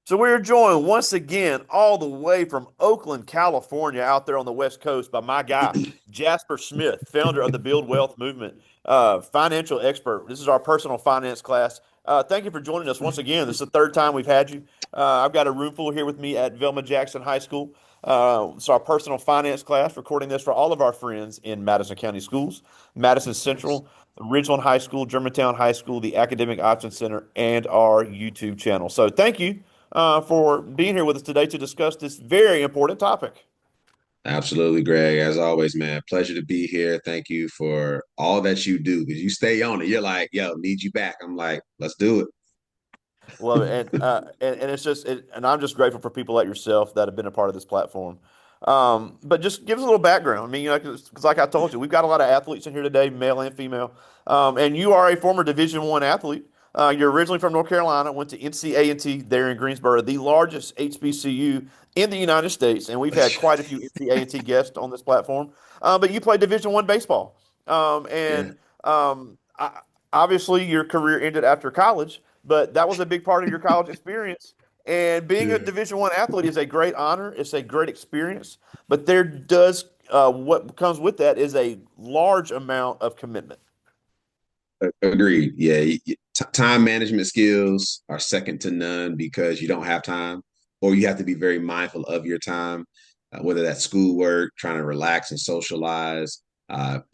So we're joined once again all the way from Oakland, California, out there on the West Coast by my guy, Jasper Smith, founder of the Build Wealth Movement, financial expert. This is our personal finance class. Thank you for joining us once again. This is the third time we've had you. I've got a room full here with me at Velma Jackson High School. It's our personal finance class, recording this for all of our friends in Madison County Schools, Madison Central, Ridgeland High School, Germantown High School, the Academic Options Center, and our YouTube channel. So thank you for being here with us today to discuss this very important topic. Absolutely, Greg. As always, man, pleasure to be here. Thank you for all that you do because you stay on it. You're like, yo, need you back. I'm like, let's do it. Love it, and it's just, and I'm just grateful for people like yourself that have been a part of this platform. But just give us a little background. I mean, you know, because like I told you, we've got a lot of athletes in here today, male and female. And you are a former Division I athlete. You're originally from North Carolina, went to NCA&T there in Greensboro, the largest HBCU in the United States, and we've had quite a few NCA&T guests on this platform. But you played Division I baseball, Yeah. and obviously your career ended after college, but that was a big part of your college experience. And being a Yeah. Division I athlete is a great honor. It's a great experience, but there does what comes with that is a large amount of commitment. Agreed. Yeah. Time management skills are second to none because you don't have time, or you have to be very mindful of your time, whether that's schoolwork, trying to relax and socialize,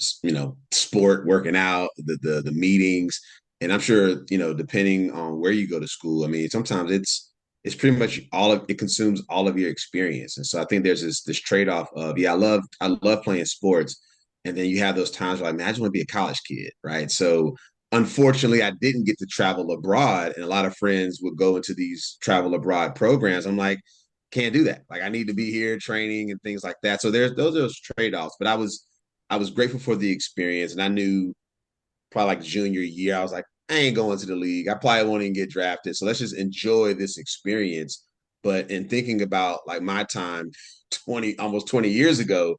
sport, working out, the meetings. And I'm sure, depending on where you go to school, I mean, sometimes it's pretty much all of it consumes all of your experience. And so I think there's this trade-off of, yeah, I love playing sports. And then you have those times where like, man, I just want to be a college kid, right? So unfortunately, I didn't get to travel abroad, and a lot of friends would go into these travel abroad programs. I'm like, can't do that. Like, I need to be here training and things like that. So there's those trade offs. But I was grateful for the experience, and I knew probably like junior year, I was like, I ain't going to the league. I probably won't even get drafted. So let's just enjoy this experience. But in thinking about like my time almost 20 years ago,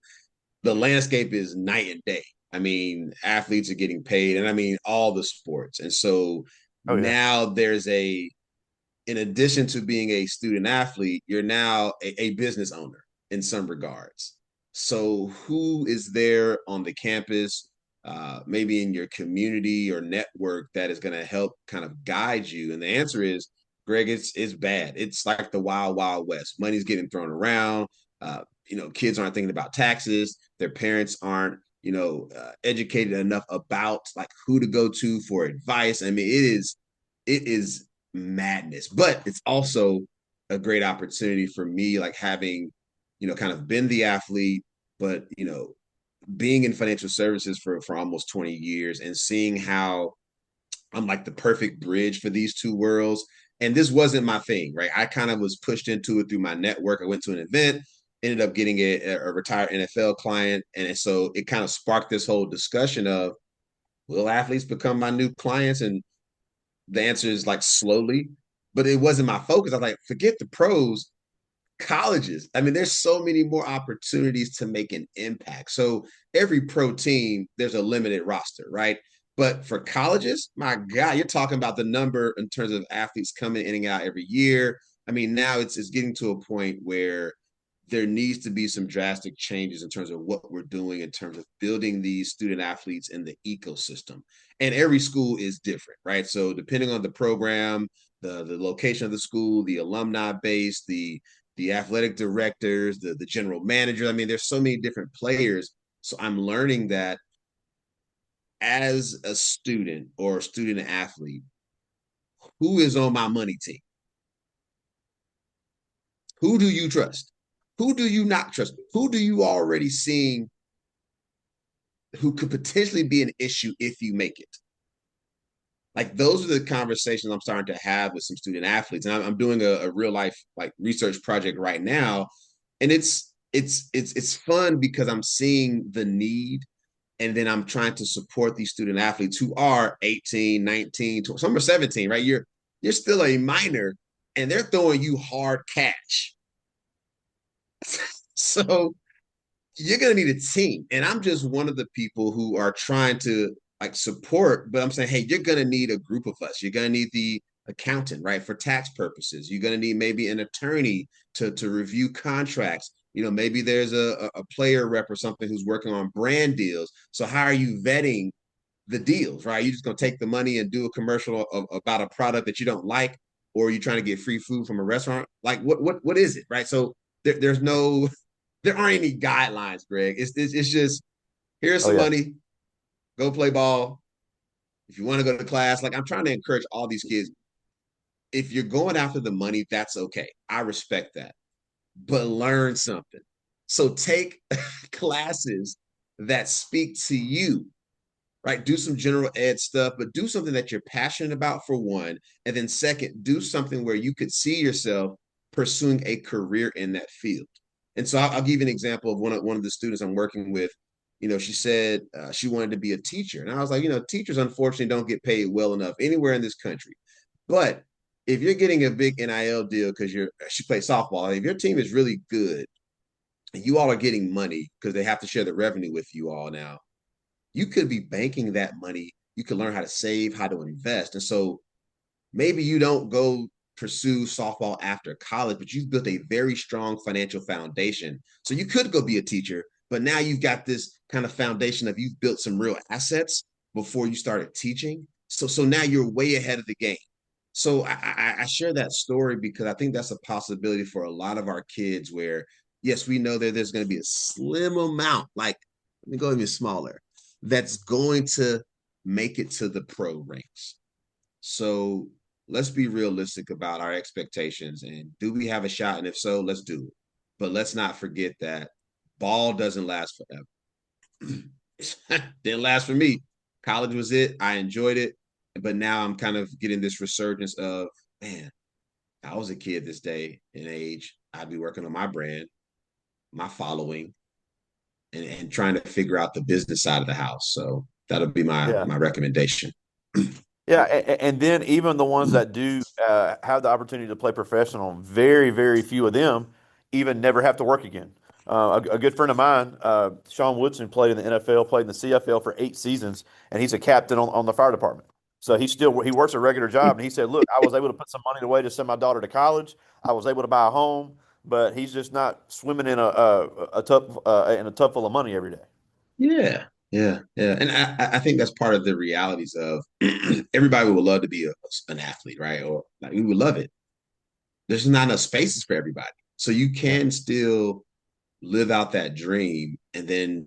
the landscape is night and day. I mean, athletes are getting paid, and I mean all the sports. And so Oh yeah. now in addition to being a student athlete, you're now a business owner in some regards. So who is there on the campus, maybe in your community or network that is going to help kind of guide you? And the answer is, Greg, it's bad. It's like the wild, wild west. Money's getting thrown around. Kids aren't thinking about taxes. Their parents aren't, educated enough about like who to go to for advice. I mean, it is madness, but it's also a great opportunity for me, like having, kind of been the athlete, but being in financial services for almost 20 years and seeing how I'm like the perfect bridge for these two worlds. And this wasn't my thing, right? I kind of was pushed into it through my network. I went to an event, ended up getting a retired NFL client. And so it kind of sparked this whole discussion of, will athletes become my new clients? And the answer is like slowly, but it wasn't my focus. I was like, forget the pros, colleges. I mean, there's so many more opportunities to make an impact. So every pro team, there's a limited roster, right? But for colleges, my God, you're talking about the number in terms of athletes coming in and out every year. I mean, now it's getting to a point where there needs to be some drastic changes in terms of what we're doing in terms of building these student athletes in the ecosystem. And every school is different, right? So depending on the program, the location of the school, the alumni base, the athletic directors, the general manager. I mean, there's so many different players. So I'm learning that as a student or a student athlete, who is on my money team? Who do you trust? Who do you not trust? Who do you already seeing who could potentially be an issue if you make it? Like those are the conversations I'm starting to have with some student athletes, and I'm doing a real life like research project right now, and it's fun because I'm seeing the need, and then I'm trying to support these student athletes who are 18, 19, 20, some are 17, right? You're still a minor, and they're throwing you hard cash. So you're gonna need a team. And I'm just one of the people who are trying to like support, but I'm saying, hey, you're gonna need a group of us. You're gonna need accountant, right? For tax purposes. You're going to need maybe an attorney to review contracts. Maybe there's a player rep or something who's working on brand deals. So how are you vetting the deals, right? You're just going to take the money and do a commercial about a product that you don't like, or are you trying to get free food from a restaurant? Like what is it, right? So there's no, there aren't any guidelines, Greg. It's just, here's Oh some yeah. money, go play ball. If you want to go to class, like I'm trying to encourage all these kids, if you're going after the money, that's okay. I respect that. But learn something. So take classes that speak to you, right? Do some general ed stuff, but do something that you're passionate about for one. And then second, do something where you could see yourself pursuing a career in that field. And so I'll give you an example of one of the students I'm working with. She said she wanted to be a teacher. And I was like, teachers unfortunately don't get paid well enough anywhere in this country. But if you're getting a big NIL deal because she plays softball, if your team is really good and you all are getting money because they have to share the revenue with you all now, you could be banking that money. You could learn how to save, how to invest. And so maybe you don't go pursue softball after college, but you've built a very strong financial foundation. So you could go be a teacher, but now you've got this kind of foundation of you've built some real assets before you started teaching. So now you're way ahead of the game. So I share that story because I think that's a possibility for a lot of our kids where, yes, we know that there's going to be a slim amount, like, let me go even smaller, that's going to make it to the pro ranks. So let's be realistic about our expectations. And do we have a shot? And if so, let's do it. But let's not forget that ball doesn't last forever. Didn't last for me. College was it. I enjoyed it. But now I'm kind of getting this resurgence of, man, I was a kid this day and age. I'd be working on my brand, my following, and trying to figure out the business side of the house. So that'll be my Yeah. my recommendation. Yeah, and then even the ones that do have the opportunity to play professional, very, very few of them even never have to work again. A good friend of mine, Sean Woodson, played in the NFL, played in the CFL for 8 seasons, and he's a captain on the fire department. So he works a regular job, and he said, "Look, I was able to put some money away to send my daughter to college. I was able to buy a home, but he's just not swimming in a tub full of money every day." Yeah, yeah. And I think that's part of the realities of everybody would love to be an athlete, right? Or like we would love it. There's not enough spaces for everybody. So you Yeah, can still live out that dream and then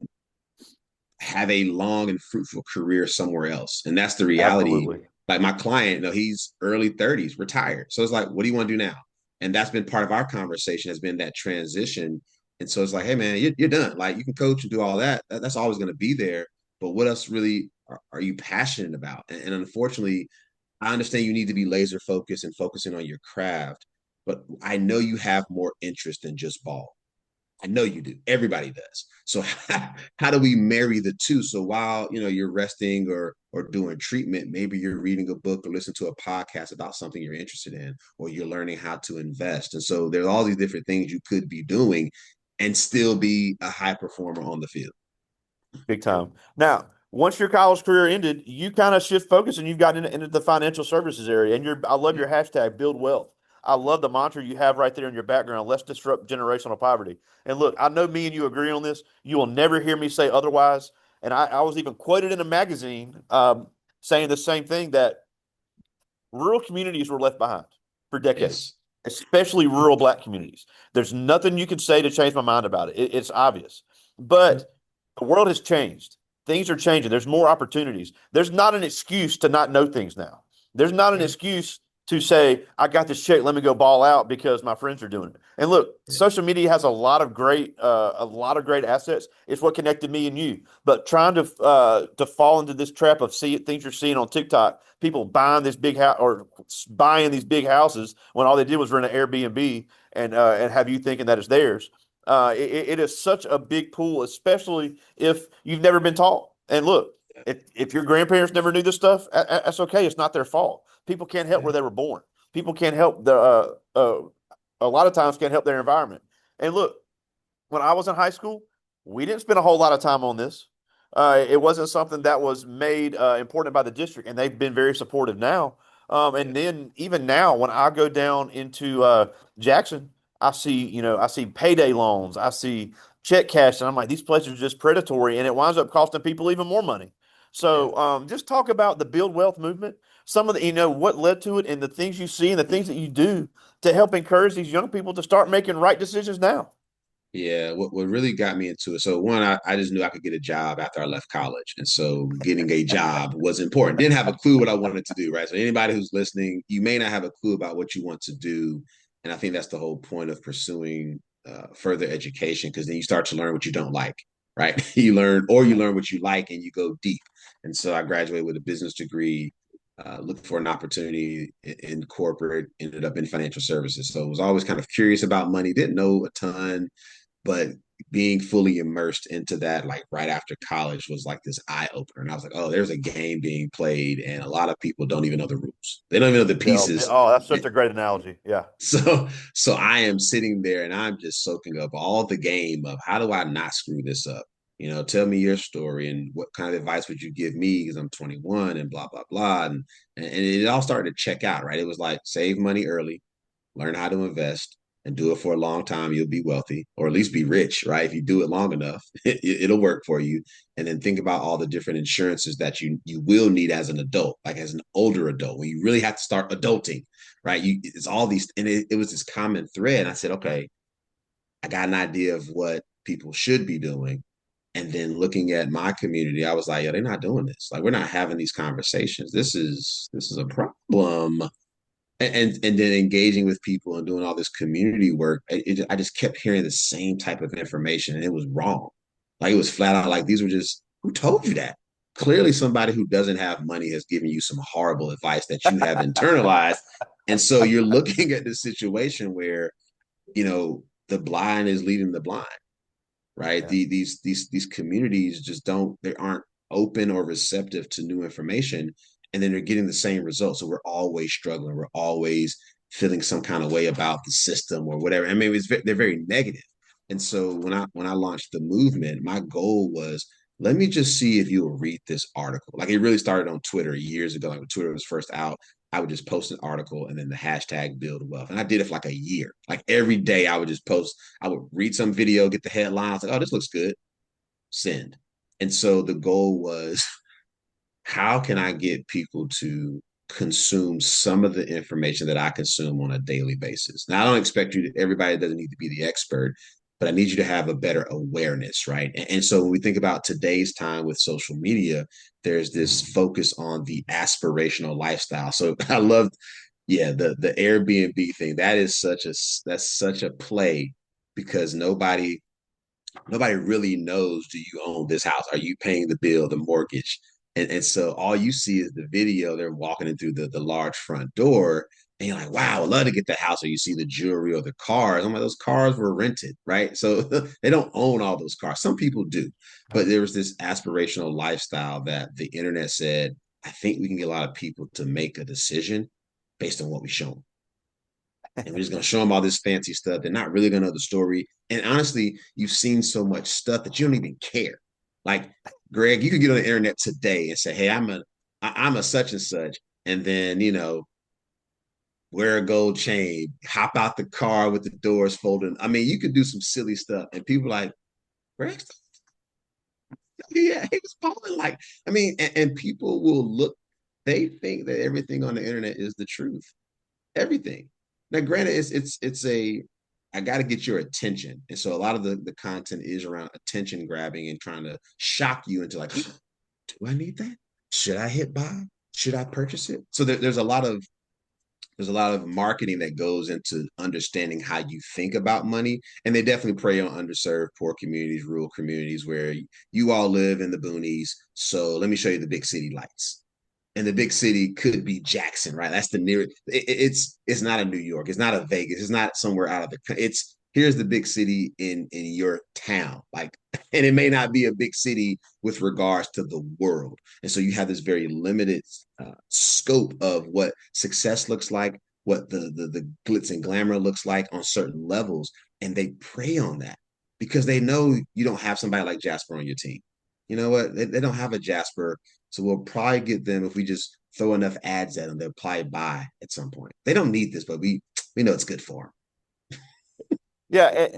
have a long and fruitful career somewhere else. And that's the reality. absolutely. Like my client, he's early 30s, retired. So it's like, what do you want to do now? And that's been part of our conversation has been that transition. And so it's like, hey man, you're done. Like you can coach and do all that. That's always going to be there. But what else really are you passionate about? And unfortunately, I understand you need to be laser focused and focusing on your craft. But I know you have more interest than just ball. I know you do. Everybody does. So how do we marry the two? So while you're resting or doing treatment, maybe you're reading a book or listening to a podcast about something you're interested in, or you're learning how to invest. And so there's all these different things you could be doing and still be a high performer on the field. Big time. Now, once your college career ended, you kind of shift focus and you've gotten into the financial services area. And I love your hashtag build wealth. I love the mantra you have right there in your background. Let's disrupt generational poverty. And look, I know me and you agree on this. You will never hear me say otherwise. And I was even quoted in a magazine saying the same thing that rural communities were left behind for decades, Yes. especially rural black communities. There's nothing you can say to change my mind about it. It's obvious. But the world has changed. Things are changing. There's more opportunities. There's not an excuse to not know things now. There's not an excuse to say, I got this check, let me go ball out because my friends are doing it. And look, social media has a lot of great assets. It's what connected me and you. But trying to fall into this trap of things you're seeing on TikTok, people buying this big house or buying these big houses when all they did was rent an Airbnb and have you thinking that it's theirs. It is such a big pool, especially if you've never been taught. And look, if your grandparents never knew this stuff, that's okay. It's not their fault. People can't help where they were born. People can't help a lot of times can't help their environment. And look, when I was in high school, we didn't spend a whole lot of time on this. It wasn't something that was made important by the district, and they've been very supportive now. And then even now, when I go down into Jackson, I see payday loans, I see check cash, and I'm like, these places are just predatory, and it winds up costing people even more money. Yeah. So, just talk about the Build Wealth movement, some of the, what led to it, and the things you see and the things that you do to help encourage these young people to start making right decisions now. Yeah, what really got me into it. So one, I just knew I could get a job after I left college. And so getting a job was important. Didn't have a clue what I wanted to do, right? So anybody who's listening, you may not have a clue about what you want to do. And I think that's the whole point of pursuing further education, because then you start to learn what you don't like, right? You learn what you like and you go deep. And so I graduated with a business degree, looked for an opportunity in corporate, ended up in financial services. So I was always kind of curious about money, didn't know a ton, but being fully immersed into that, like right after college, was like this eye opener. And I was like, oh, there's a game being played, and a lot of people don't even know the rules. They don't even know the Yeah. pieces. Oh, that's such a great analogy. Yeah. So I am sitting there and I'm just soaking up all the game of how do I not screw this up? Tell me your story and what kind of advice would you give me because I'm 21 and blah blah blah. And it all started to check out, right? It was like save money early, learn how to invest, and do it for a long time. You'll be wealthy, or at least be rich, right? If you do it long enough, it'll work for you. And then think about all the different insurances that you will need as an adult, like as an older adult, when you really have to start adulting, right? It's all these, and it was this common thread. And I said, okay, I got an idea of what people should be doing. And then looking at my community, I was like, yeah, they're not doing this. Like, we're not having these conversations. This is a problem. And then engaging with people and doing all this community work, I just kept hearing the same type of information, and it was wrong. Like, it was flat out like, these were just, who told you that? Clearly somebody who doesn't have money has given you some horrible advice that you have internalized. And so you're looking at this situation where, the blind is leading the blind, right? Yeah. These communities just don't, they aren't open or receptive to new information, and then they're getting the same results. So we're always struggling. We're always feeling some kind of way about the system or whatever. I mean, they're very negative. And so when I launched the movement, my goal was, let me just see if you'll read this article. Like, it really started on Twitter years ago. Like, when Twitter was first out, I would just post an article and then the hashtag build wealth. And I did it for like a year. Like, every day I would just post, I would read some video, get the headlines, like, oh, this looks good, send. And so the goal was, how can I get people to consume some of the information that I consume on a daily basis? Now, I don't expect everybody doesn't need to be the expert, but I need you to have a better awareness, right? And so when we think about today's time with social media, there's this focus on the aspirational lifestyle. So I loved, yeah, the Airbnb thing. That's such a play, because nobody really knows, do you own this house? Are you paying the bill, the mortgage? And so all you see is the video. They're walking in through the large front door, and you're like, wow, I'd love to get the house. Or you see the jewelry or the cars. I'm like, those cars were rented, right? So they don't own all those cars. Some people do, but there was this aspirational lifestyle that the internet said, I think we can get a lot of people to make a decision based on what we show them, and we're just gonna show them all this fancy stuff. They're not really gonna know the story. And honestly, you've seen so much stuff that you don't even care. Like, Greg, you could get on the internet today and say, "Hey, I'm a such and such," and then wear a gold chain, hop out the car with the doors folding. I mean, you could do some silly stuff, and people are like, Greg, yeah, he was balling. Like, I mean, and people will look. They think that everything on the internet is the truth. Everything. Now, granted, it's a, I got to get your attention, and so a lot of the content is around attention grabbing and trying to shock you into like, do I need that? Should I hit buy? Should I purchase it? So there's a lot of marketing that goes into understanding how you think about money, and they definitely prey on underserved, poor communities, rural communities where you all live in the boonies. So let me show you the big city lights, and the big city could be Jackson, right? That's the nearest. It's not a New York. It's not a Vegas. It's not somewhere out of the. It's here's the big city in your town, like, and it may not be a big city with regards to the world. And so you have this very limited scope of what success looks like, what the glitz and glamour looks like on certain levels, and they prey on that because they know you don't have somebody like Jasper on your team. You know what? They don't have a Jasper, so we'll probably get them if we just throw enough ads at them, they'll probably buy at some point. They don't need this, but we know it's good for Yeah,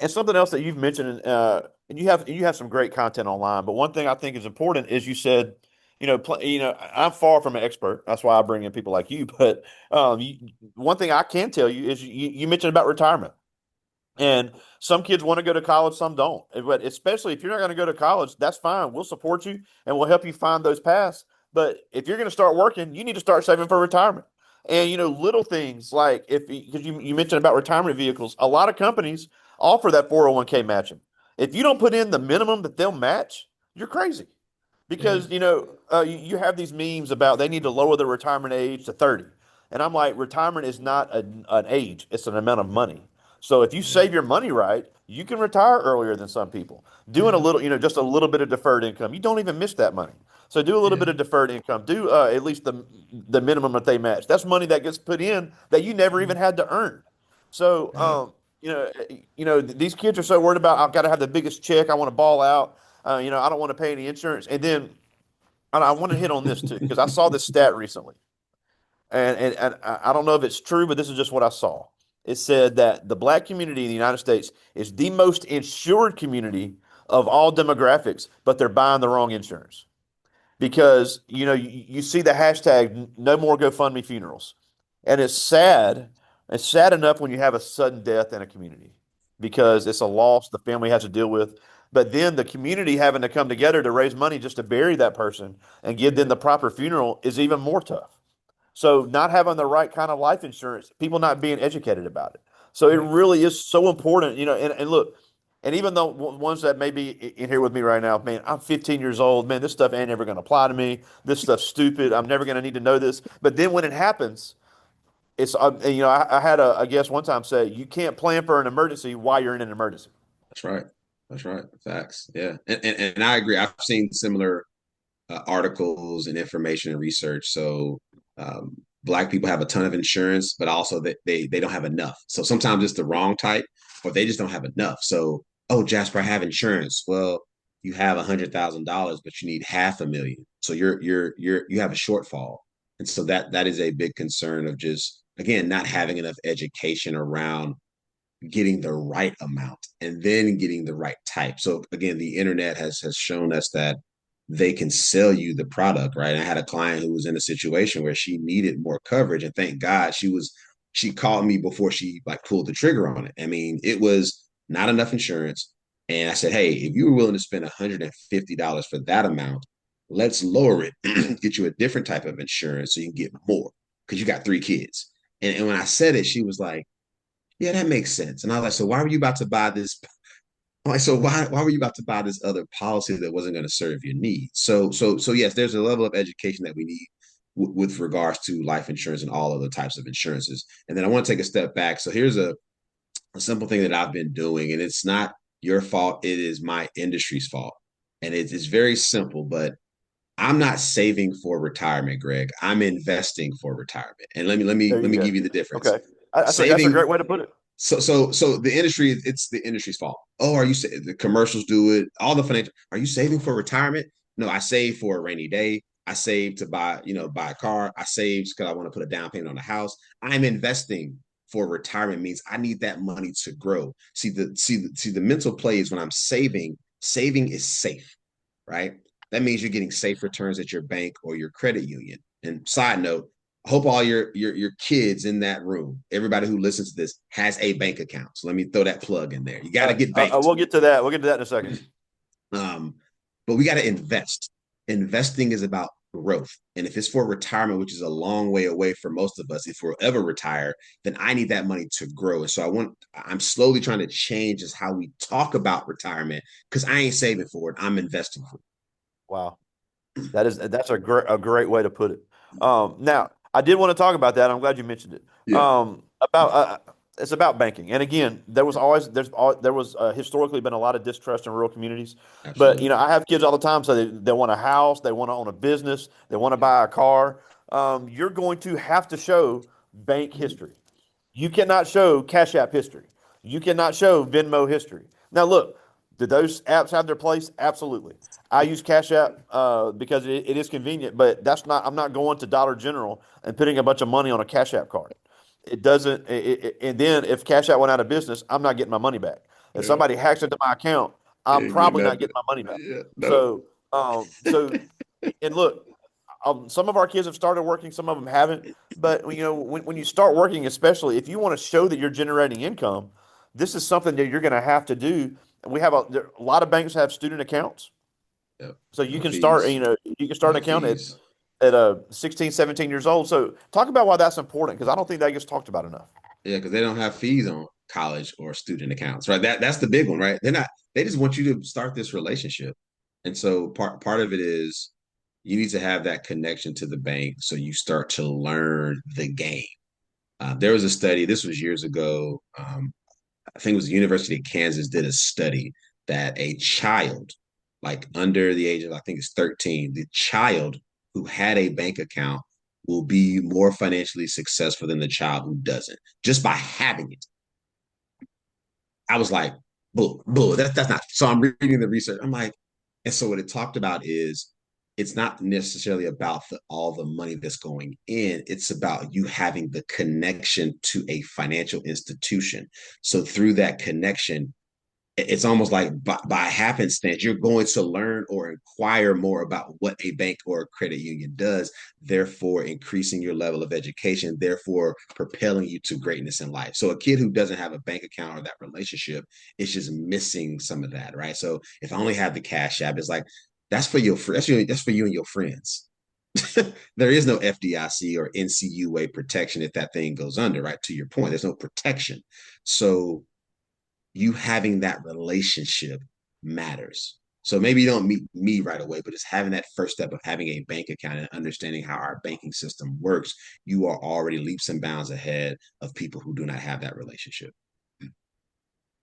and something else that you've mentioned, and you have some great content online. But one thing I think is important is you said, I'm far from an expert. That's why I bring in people like you. But one thing I can tell you is you mentioned about retirement. And some kids want to go to college, some don't. But especially if you're not going to go to college, that's fine. We'll support you and we'll help you find those paths. But if you're going to start working, you need to start saving for retirement. And little things like if because you mentioned about retirement vehicles, a lot of companies offer that 401k matching. If you don't put in the minimum that they'll match, you're crazy. them. Because you have these memes about they need to lower the retirement age to 30. And I'm like, retirement is not an age, it's an amount of money. So if you Yeah, save your money right, you can retire earlier than some people. Doing a yeah, little, just a little bit of deferred income, you don't even miss that money. So do a little yeah, bit of deferred income. Do at least the minimum that they match. That's money that gets put in that you never yeah, even had to earn. So yeah. these kids are so worried about I've got to have the biggest check. I want to ball out. I don't want to pay any insurance. And then I want to hit on this too because I saw this stat recently, and I don't know if it's true, but this is just what I saw. It said that the black community in the United States is the most insured community of all demographics, but they're buying the wrong insurance because you see the hashtag no more GoFundMe funerals, and it's sad. It's sad enough when you have a sudden death in a community Yeah, because it's a loss the family has to deal with. But then the community having to come together to raise money just to bury that person and give them the proper funeral is even more tough. So not having the right kind of life insurance, people not being educated about it. So it yeah, really is so important, and look, and even though ones that may be in here with me right now, man, I'm 15 years old, man, this stuff ain't ever going to apply to me. This stuff's stupid. I'm never going to need to know this. But then when it happens, it's, I had a guest one time say, you can't plan for an emergency while you're in an emergency. that's right. That's right. Facts. Yeah. And I agree. I've seen similar articles and information and research. So black people have a ton of insurance, but also that they don't have enough. So sometimes it's the wrong type, or they just don't have enough. So, oh, Jasper, I have insurance. Well, you have $100,000, but you need 500,000. So you have a shortfall. And so that is a big concern of just again not having enough education around getting the right amount and then getting the right type. So again, the internet has shown us that they can sell you the product, right? And I had a client who was in a situation where she needed more coverage, and thank God she called me before she like pulled the trigger on it. I mean, it was not enough insurance. And I said, hey, if you were willing to spend $150 for that amount, let's lower it, get you a different type of insurance so you can get more because you got 3 kids. And when I said it, she was like, yeah, that makes sense. And I was like, so why were you about to buy this? I'm like, so why were you about to buy this other policy that wasn't going to serve your needs? So yes, there's a level of education that we need with regards to life insurance and all other types of insurances. And then I want to take a step back. So here's a simple thing that I've been doing, and it's not your fault. It is my industry's fault. And it's very simple, but I'm not saving for retirement, Greg. I'm investing for retirement. And There let you me go. give you the difference. Okay. That's a Saving great way to put it. so the industry, it's the industry's fault. Oh, are you the commercials do it? All the financial. Are you saving for retirement? No, I save for a rainy day. I save to buy a car. I save because I want to put a down payment on a house. I'm investing for retirement means I need that money to grow. See the mental plays when I'm saving. Saving is safe, right? That means you're getting safe returns at your bank or your credit union. And side note, I hope all your kids in that room, everybody who listens to this, has a bank account. So let me throw that plug in there. You got to get banked. We'll get to that. We'll get to that in a second. Um, but we got to invest. Investing is about growth. And if it's for retirement, which is a long way away for most of us, if we'll ever retire, then I need that money to grow. And so I'm slowly trying to change is how we talk about retirement because I ain't saving for it. I'm investing for Wow. That's a great way to put it. Now I did want to talk about that. I'm glad you mentioned it. it. Yeah, About it's about banking, and again, there was historically been a lot of distrust in rural communities. But absolutely. I have kids all the time, so they want a house, they want to own a business, they want to Yeah. buy a car. You're going to have to show bank history. You cannot show Cash App history. You cannot show Venmo history. Now, look, Did those apps have their place? Absolutely. I use Cash App because it is convenient, but that's not. I'm not going to Dollar General and putting a bunch of money on a Cash App card. It doesn't. And then if Cash App went out of business, I'm not getting my money back. If Yeah, somebody hacks into my account, I'm can't get probably not nothing. getting my money back. Yeah, no. So, and look, some of our kids have started working, some of them haven't. But when you start working, especially if you want to show that you're generating income, this is something that you're going to have to do. We have a lot of banks have student accounts, Yeah, so you no can start. fees. You can start an No account fees. at 16, 17 years old. So talk about why that's important because I don't think that gets talked about enough. Yeah, because they don't have fees on college or student accounts, right? That's the big one, right? They're not. They just want you to start this relationship, and so part of it is you need to have that connection to the bank, so you start to learn the game. There was a study. This was years ago. I think it was the University of Kansas did a study that a child, like under the age of I think it's 13, the child who had a bank account will be more financially successful than the child who doesn't, just by having it. I was like, bull, bull. That's not. So I'm reading the research. I'm like, and so what it talked about is it's not necessarily about all the money that's going in. It's about you having the connection to a financial institution. So through that connection, it's almost like by happenstance, you're going to learn or inquire more about what a bank or a credit union does, therefore increasing your level of education, therefore propelling you to greatness in life. So a kid who doesn't have a bank account or that relationship is just missing some of that, right? So if I only have the Cash App, it's like that's for you and your friends. There is no FDIC or NCUA protection if that thing goes under, right? To your point, there's no protection. So you having that relationship matters. So maybe you don't meet me right away, but it's having that first step of having a bank account and understanding how our banking system works. You are already leaps and bounds ahead of people who do not have that relationship.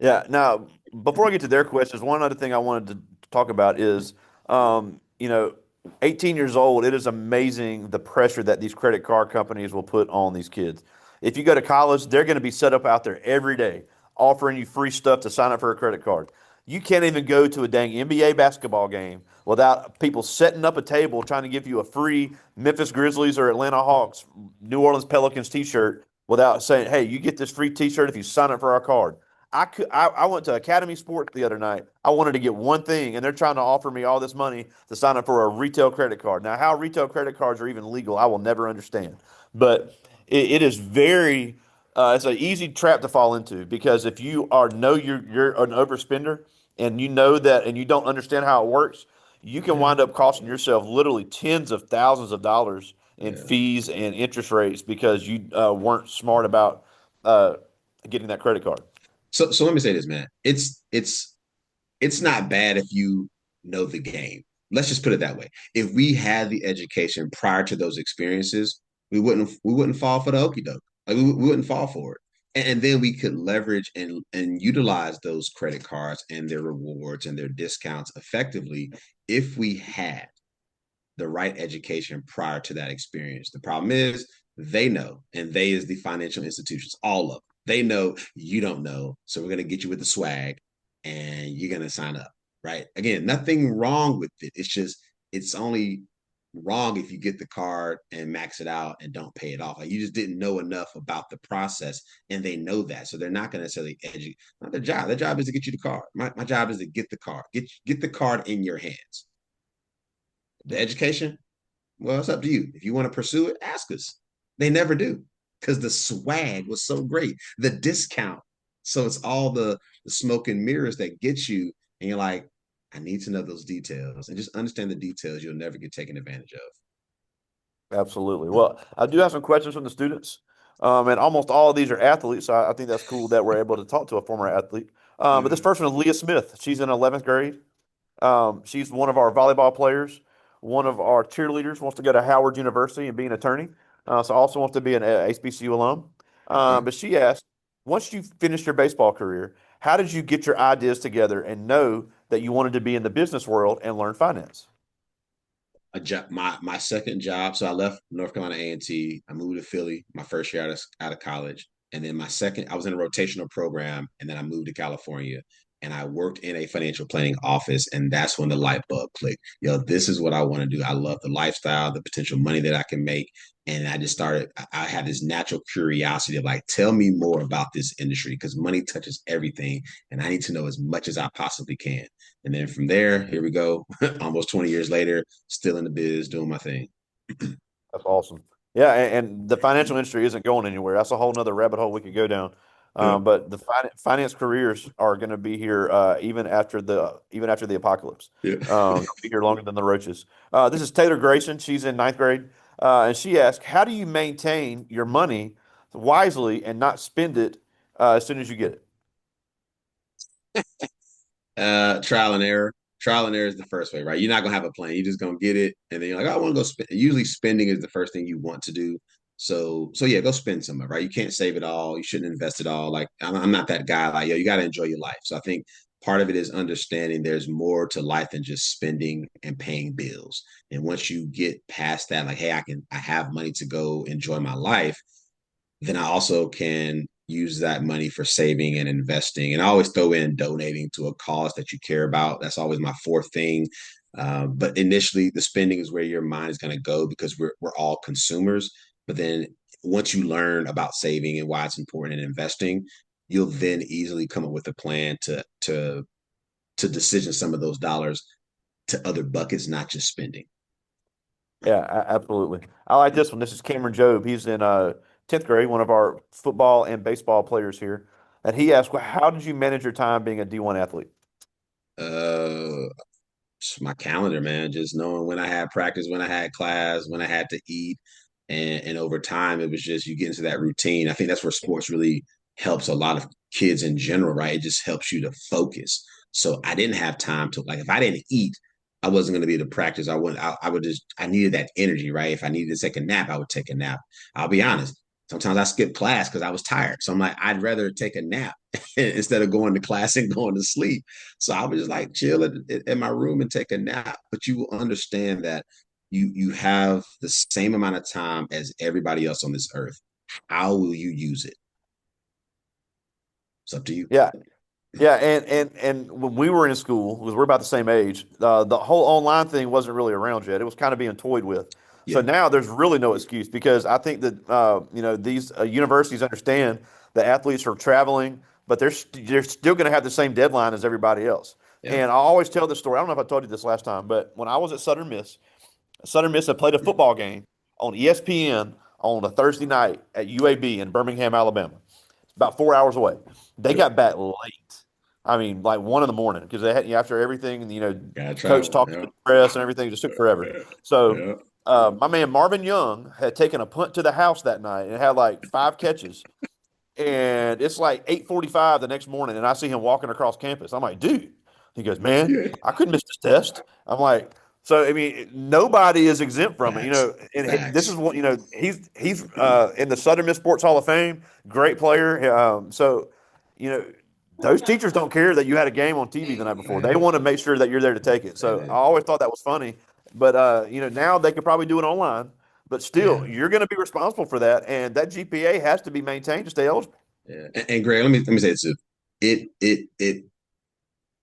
Yeah. Now, before I get to their questions, one other thing I wanted to talk about is, um, you know, 18 years old, it is amazing the pressure that these credit card companies will put on these kids. If you go to college, they're going to be set up out there every day offering you free stuff to sign up for a credit card. You can't even go to a dang NBA basketball game without people setting up a table trying to give you a free Memphis Grizzlies or Atlanta Hawks, New Orleans Pelicans t-shirt without saying, "Hey, you get this free t-shirt if you sign up for our card." I went to Academy Sports the other night. I wanted to get one thing, and they're trying to offer me all this money to sign up for a retail credit card. Now, how retail credit cards are even legal, I will never understand. But it is very it's an easy trap to fall into because if you are know you're an overspender and you know that and you don't understand how it works, you can Yeah, wind up costing yourself literally tens of thousands of dollars in yeah. fees and interest rates because you weren't smart about uh, getting that credit card. So let me say this, man. It's not bad if you know the game. Let's just put it that way. If we had the education prior to those experiences, we wouldn't fall for the okey doke. Like we wouldn't fall for it. And then we could leverage and utilize those credit cards and their rewards and their discounts effectively if we had the right education prior to that experience. The problem is they know, and they is the financial institutions, all of them. They know you don't know, so we're gonna get you with the swag, and you're gonna sign up, right? Again, nothing wrong with it. It's just it's only wrong if you get the card and max it out and don't pay it off. Like you just didn't know enough about the process, and they know that, so they're not gonna necessarily educate. Not their job. Their job is to get you the card. My job is to get the card. Get the card in your hands. The education, well, it's up to you. If you want to pursue it, ask us. They never do because the swag was so great. The discount. So it's all the smoke and mirrors that get you. And you're like, I need to know those details and just understand the details. You'll never get taken advantage of. Absolutely. Well, I do have some questions from the students, and almost all of these are athletes. So I think that's cool that we're able to talk to a former athlete. But this Mm-hmm. first one is Leah Smith. She's in 11th grade. She's one of our volleyball players. One of our cheerleaders wants to go to Howard University and be an attorney. So also wants to be an HBCU alum. Okay. But she asked, once you finished your baseball career, how did you get your ideas together and know that you wanted to be in the business world and learn finance? My second job. So I left North Carolina A&T. I moved to Philly my first year out of college, and then my second, I was in a rotational program, and then I moved to California. and I worked in a financial planning office, and that's when the light bulb clicked. This is what I want to do. I love the lifestyle, the potential money that I can make. And I just started, I had this natural curiosity of like, tell me more about this industry because money touches everything. And I need to know as much as I possibly can. And then from there, here we go, almost 20 years later, still in the biz, doing my thing. That's awesome. Yeah, and the financial industry isn't going anywhere. That's a whole nother rabbit hole we could go down. Yeah. But the finance careers are going to be here even after the apocalypse. Yeah. They'll be here longer than the roaches. This is Taylor Grayson. She's in ninth grade, and she asked, "How do you maintain your money wisely and not spend it as soon as you get it?" Trial and error. Trial and error is the first way, right? You're not gonna have a plan. You're just gonna get it, and then you're like, oh, I want to go spend. Usually, spending is the first thing you want to do. So yeah, go spend some of it, right? You can't save it all. You shouldn't invest it all. Like I'm not that guy. Like you got to enjoy your life. So I think part of it is understanding there's more to life than just spending and paying bills. And once you get past that, like, hey, I have money to go enjoy my life, then I also can use that money for saving and investing. And I always throw in donating to a cause that you care about. That's always my fourth thing. But initially, the spending is where your mind is going to go because we're all consumers. But then once you learn about saving and why it's important in investing, you'll then easily come up with a plan to decision some of those dollars to other buckets, not just spending. Yeah, absolutely. I like this one. This is Cameron Job. He's in 10th grade, one of our football and baseball players here. And he asked, well, how did you manage your time being a D1 athlete? Uh, my calendar, man. Just knowing when I had practice, when I had class, when I had to eat, and over time, it was just you get into that routine. I think that's where sports really helps a lot of kids in general, right? It just helps you to focus. So I didn't have time to like if I didn't eat, I wasn't going to be able to practice. I would just I needed that energy, right? If I needed to take a nap, I would take a nap. I'll be honest. Sometimes I skip class because I was tired. So I'm like, I'd rather take a nap instead of going to class and going to sleep. So I would just like chill at my room and take a nap. But you will understand that you have the same amount of time as everybody else on this earth. How will you use it? It's up to you. Yeah. Yeah, and when we were in school, because we're about the same age, the whole online thing wasn't really around yet. It was kind of being toyed with. So Yeah. now there's really no excuse because I think that these universities understand that athletes are traveling, but they're still going to have the same deadline as everybody else. Yeah. And I always tell this story. I don't know if I told you this last time, but when I was at Southern Miss had played a football game on ESPN on a Thursday night at UAB in Birmingham, Alabama. It's about 4 hours away. They got back late. I mean, like 1 in the morning because they had after everything, and Gotta coach travel. talking to Yeah. the press and everything just took forever. So Yeah. my man Marvin Young had taken a punt to the house that night and had like 5 catches. And it's like 8:45 the next morning, and I see him walking across campus. I'm like, dude. He goes, man, Yeah. I couldn't miss this test. I'm like, so I mean, nobody is exempt from it, Facts. And this is Facts. what he's in the Southern Miss Sports Hall of Fame, great player. So you know, those teachers don't care that you had a game on TV the night before. They Man, want to make sure that you're there to take it. So I man. always thought that was funny, but now they could probably do it online. But Yeah. still, you're going to be responsible for that, and that GPA has to be maintained to stay eligible. Yeah. And Greg, let me say this too. It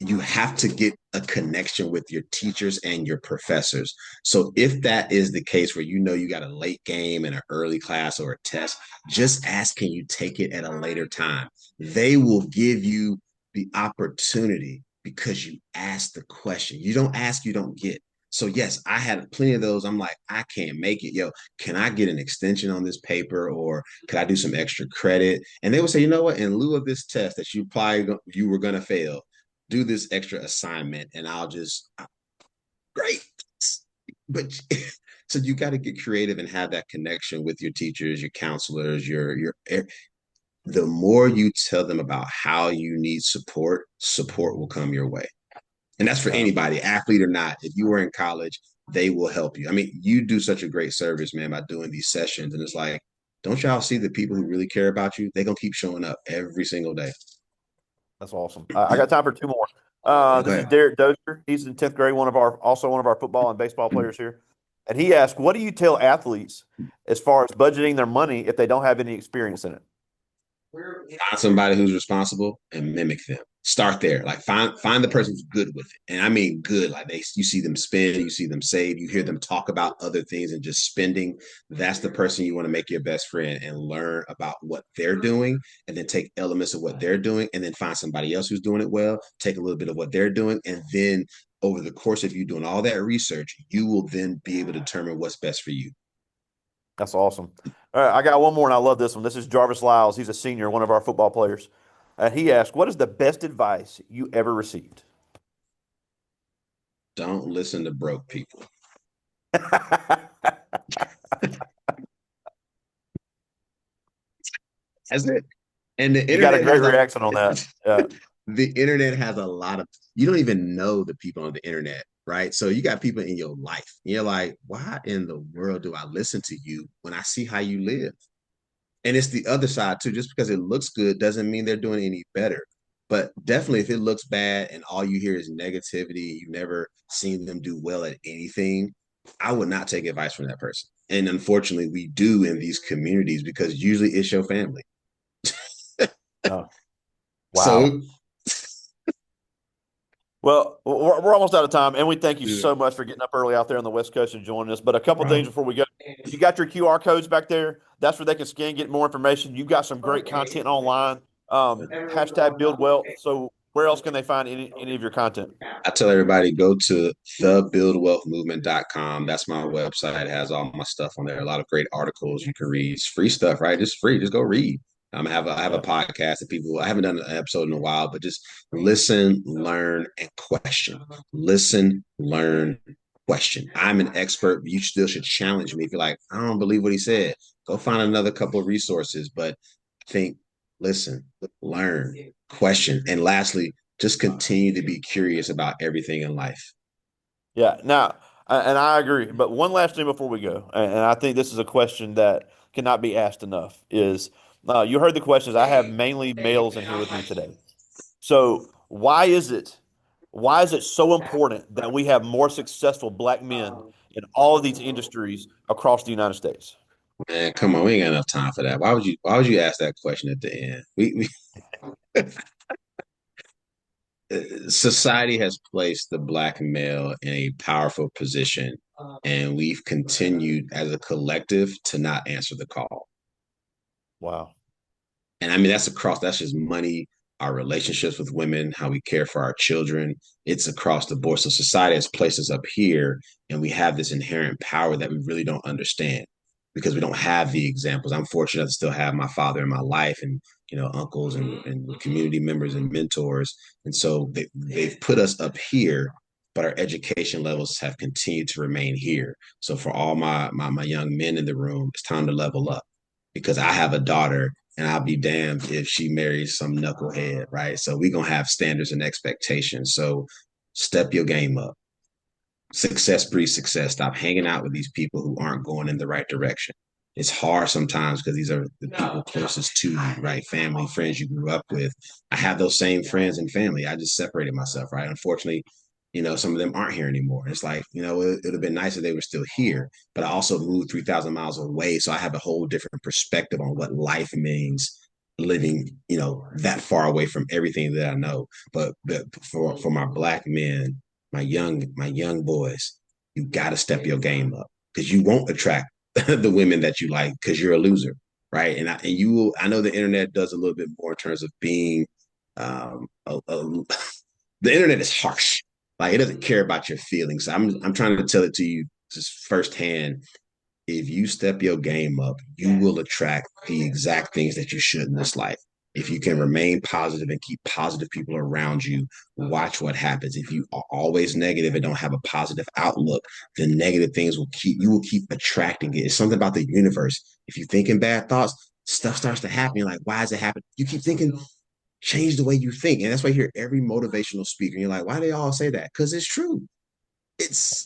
you have to get a connection with your teachers and your professors. So if that is the case where you got a late game and an early class or a test, just ask, can you take it at a later time? They will give you the opportunity because you asked the question. You don't ask, you don't get. So yes, I had plenty of those. I'm like, I can't make it. Yo, can I get an extension on this paper or could I do some extra credit? And they would say, you know what? In lieu of this test that you were gonna fail, do this extra assignment and I'll just great. But so you got to get creative and have that connection with your teachers, your counselors, your the more you tell them about how you need support will come your way. And that's for Uh, anybody, athlete or not. If you were in college, they will help you. I mean, you do such a great service, man, by doing these sessions. And it's like, don't y'all see the people who really care about you? They're gonna keep showing up every single day. That's awesome. I got time for two more. This is Okay. Derek Dozier. He's in 10th grade, also one of our football and baseball players here. And he asked, what do you tell athletes as far as budgeting their money if they don't have any experience in it? Find somebody who's responsible and mimic them. Start there. Like find the person who's good with it. And I mean good. Like you see them spend, you see them save, you hear them talk about other things and just spending. That's the person you want to make your best friend and learn about what they're doing, and then take elements of what they're doing, and then find somebody else who's doing it well, take a little bit of what they're doing, and then over the course of you doing all that research, you will then be able to determine what's best for you. That's awesome. All right, I got one more, and I love this one. This is Jarvis Lyles. He's a senior, one of our football players. He asked, "What is the best advice you ever received?" Don't listen to broke people. That's it. And the You got a internet great has a reaction on that. Yeah. the internet has a lot of, you don't even know the people on the internet, right? So you got people in your life. You're like, why in the world do I listen to you when I see how you live? And it's the other side too. Just because it looks good doesn't mean they're doing any better. But definitely, if it looks bad and all you hear is negativity, you've never seen them do well at anything, I would not take advice from that person. And unfortunately, we do in these communities because usually it's your family. Oh, wow. So, Well, we're almost out of time, and we thank you yeah, so much for getting up early out there on the West Coast and joining us. But a couple things problem. before we go. You got your QR codes back there. That's where they can scan, get more information. You've got some great content online. Hashtag build wealth. So where else can they find any of your content? I tell everybody go to thebuildwealthmovement.com. That's my website. It has all my stuff on there. A lot of great articles you can read. It's free stuff, right? Just free. Just go read. I have a Yeah. podcast that people, I haven't done an episode in a while, but just listen, learn, and question. Listen, learn, question. I'm an expert. You still should challenge me. If you're like, I don't believe what he said, go find another couple of resources. But think, listen, learn, question. And lastly, just continue to be curious about everything in life. Yeah. Now, and I agree. But one last thing before we go, and I think this is a question that cannot be asked enough, is you heard the questions. I have mainly males in here with me today. So why is it so important that we have more successful black men in all of these industries across the United States? Man, come on, we ain't got enough time for that. Why would you ask that question at the end? We society has placed the black male in a powerful position, and we've continued as a collective to not answer the call. Wow. And I mean, that's just money, our relationships with women, how we care for our children. It's across the board. So society has placed us up here, and we have this inherent power that we really don't understand because we don't have the examples. I'm fortunate to still have my father in my life, and uncles and community members and mentors. And so they've put us up here, but our education levels have continued to remain here. So for all my young men in the room, it's time to level up because I have a daughter, and I'll be damned if she marries some knucklehead, right? So we're gonna have standards and expectations. So step your game up. Success breeds success. Stop hanging out with these people who aren't going in the right direction. It's hard sometimes because these are the people closest to you, right? Family, friends you grew up with. I have those same friends and family. I just separated myself, right? Unfortunately, some of them aren't here anymore. It's like, it would have been nice if they were still here, but I also moved 3,000 miles away. So I have a whole different perspective on what life means living, that far away from everything that I know. But for my black men, my young boys, you got to step your game up because you won't attract the women that you like because you're a loser, right? I know the internet does a little bit more in terms of being the internet is harsh. Like it doesn't care about your feelings. I'm trying to tell it to you just firsthand. If you step your game up, you will attract the exact things that you should in this life. If you can remain positive and keep positive people around you, watch what happens. If you are always negative and don't have a positive outlook, then negative things you will keep attracting it. It's something about the universe. If you think in bad thoughts, stuff starts to happen. You're like, why is it happening? You keep thinking, change the way you think. And that's why you hear every motivational speaker. You're like, why do they all say that? Because it's true. It's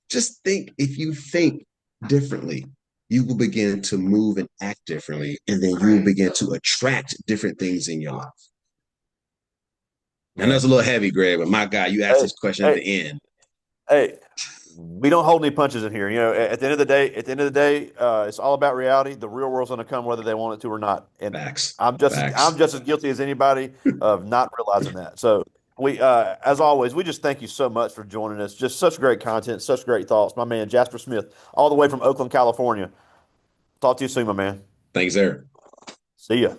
just think, if you think differently, you will begin to move and act differently, and then you will begin to attract different things in your life. And that's Man. a little heavy, Greg, but my God, you asked Hey, this question at hey, the end. hey. We don't hold any punches in here. At the end of the day, it's all about reality. The real world's going to come whether they want it to or not. And Facts. I'm Facts. just as guilty as anybody of not realizing that. So as always, we just thank you so much for joining us. Just such great content, such great thoughts. My man, Jasper Smith, all the way from Oakland, California. Talk to you soon, my man. Thanks, Eric. See ya.